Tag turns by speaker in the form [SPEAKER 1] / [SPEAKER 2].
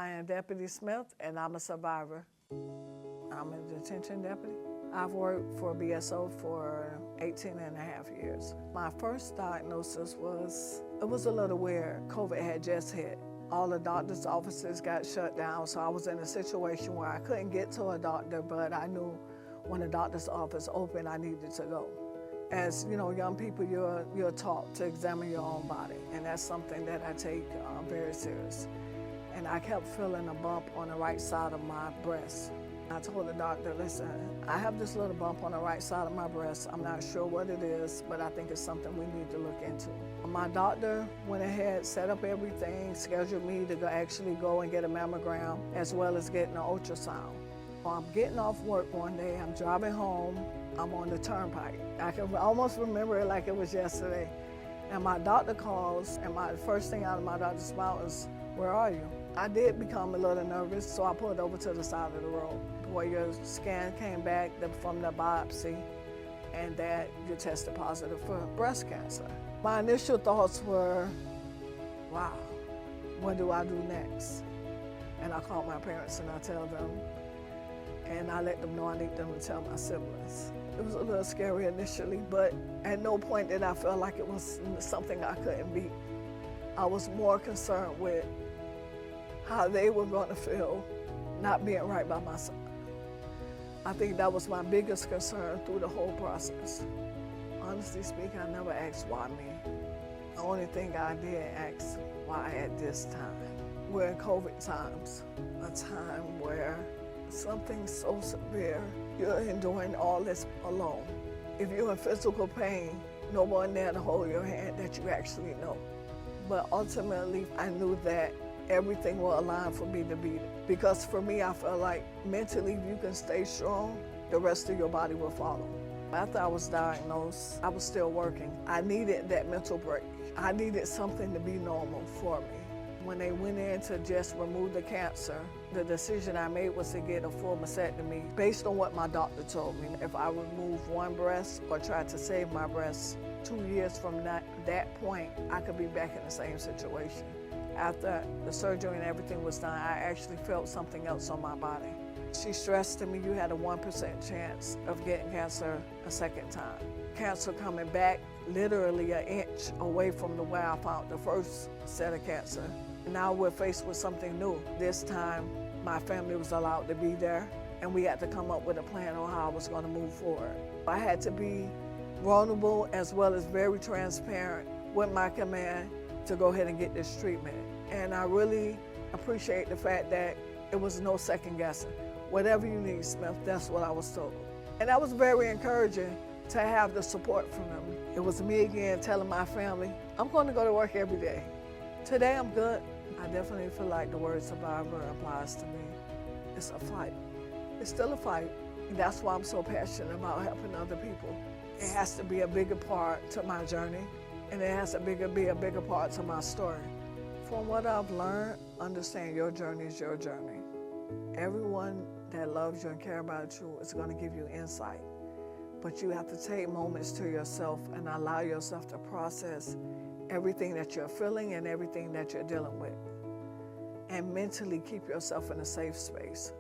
[SPEAKER 1] I am Deputy Smith, and I'm a survivor. I'm a detention deputy. I've worked for BSO for 18 and a half years. My first diagnosis was a little weird. COVID had just hit. All the doctor's offices got shut down, so I was in a situation where I couldn't get to a doctor, but I knew when the doctor's office opened, I needed to go. As you know, young people, you're taught to examine your own body, and that's something that I take very serious. And I kept feeling a bump on the right side of my breast. I told the doctor, listen, I have this little bump on the right side of my breast. I'm not sure what it is, but I think it's something we need to look into. My doctor went ahead, set up everything, scheduled me to actually go and get a mammogram, as well as getting an ultrasound. I'm getting off work one day, I'm driving home, I'm on the turnpike. I can almost remember it like it was yesterday. And my doctor calls, and the first thing out of my doctor's mouth is, where are you? I did become a little nervous, so I pulled over to the side of the road. Where your scan came back from the biopsy, and that you tested positive for breast cancer. My initial thoughts were, wow, what do I do next? And I called my parents and I tell them, and I let them know I need them to tell my siblings. It was a little scary initially, but at no point did I feel like it was something I couldn't beat. I was more concerned with how they were going to feel not being right by my side. I think that was my biggest concern through the whole process. Honestly speaking, I never asked why me. The only thing I did ask, why at this time? We're in COVID times, a time where something so severe, you're enduring all this alone. If you're in physical pain, no one there to hold your hand that you actually know. But ultimately, I knew that everything will align for me to beat it. Because for me, I felt like mentally, if you can stay strong, the rest of your body will follow. After I was diagnosed, I was still working. I needed that mental break. I needed something to be normal for me. When they went in to just remove the cancer, the decision I made was to get a full mastectomy based on what my doctor told me. If I removed one breast or tried to save my breast, 2 years from that point, I could be back in the same situation. After the surgery and everything was done, I actually felt something else on my body. She stressed to me, you had a 1% chance of getting cancer a second time. Cancer coming back literally an inch away from the way I found the first set of cancer. Now we're faced with something new. This time, my family was allowed to be there, and we had to come up with a plan on how I was going to move forward. I had to be vulnerable as well as very transparent with my command to go ahead and get this treatment. And I really appreciate the fact that it was no second guessing. Whatever you need, Smith, that's what I was told. And that was very encouraging to have the support from them. It was me again telling my family, I'm going to go to work every day. Today I'm good. I definitely feel like the word survivor applies to me. It's a fight. It's still a fight. That's why I'm so passionate about helping other people. It has to be a bigger part to my journey, and it has to be a bigger part to my story. From what I've learned, understand your journey is your journey. Everyone that loves you and cares about you is going to give you insight, but you have to take moments to yourself and allow yourself to process everything that you're feeling and everything that you're dealing with, and mentally keep yourself in a safe space.